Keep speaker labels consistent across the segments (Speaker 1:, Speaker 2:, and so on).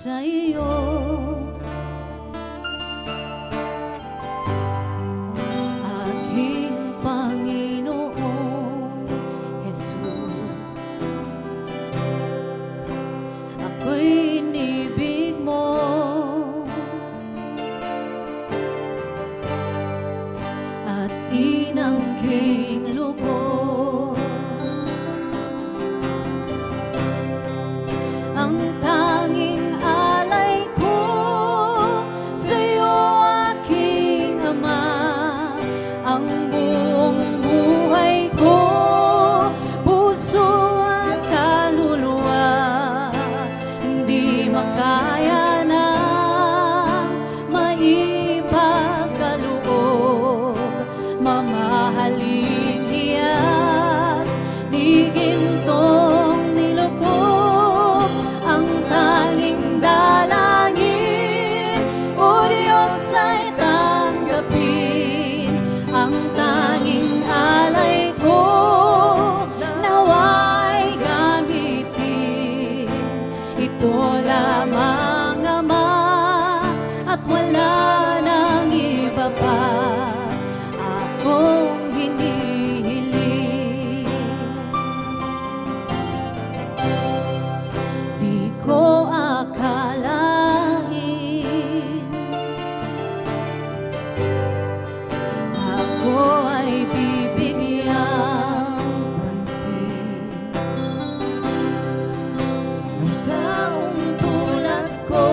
Speaker 1: sa iyo. Aking Panginoong Jesus, ako'y inibig mo. At inangking lubos ang tanging alay ko sa'yo, aking Ama. Ang buong buhay ko, puso at kaluluwa, hindi makaya na maipagkaloob. Mamahaling hiyas, di gintong nilukob, ang tanging dalangin, O Diyos, ay tanggapin. Ang tanging alay ko, nawa'y gamitin. Ito lamang, Ama, at wala nang iba pa akong hinihiling. Di ko akalain ako ay bibigyang pansin ng taong tulad ko.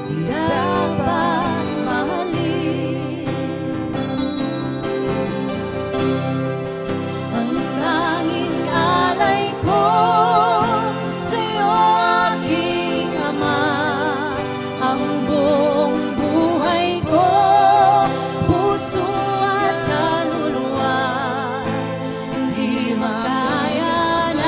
Speaker 1: Di dapat mahalin ang tanging alay ko sa'yo, aking Ama. Ang buong buhay ko, puso at kaluluwa, hindi makayanan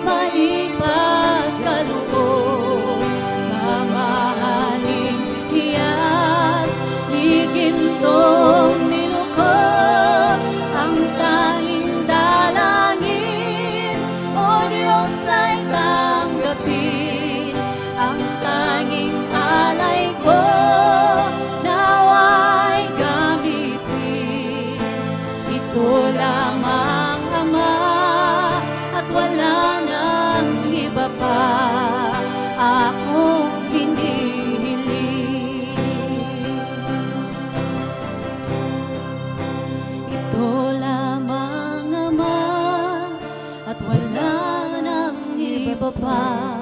Speaker 1: maipagkaloob. Mamahaling hiyas, di gintong nilukob, ang tanging dalangin, O Diyos, ay tanggapin. Ang tanging alay ko, nawa'y gamitin. Ito lamang, Ama, at wala nang iba pa akong hinihiling. Ito lamang, Ama, at wala nang iba pa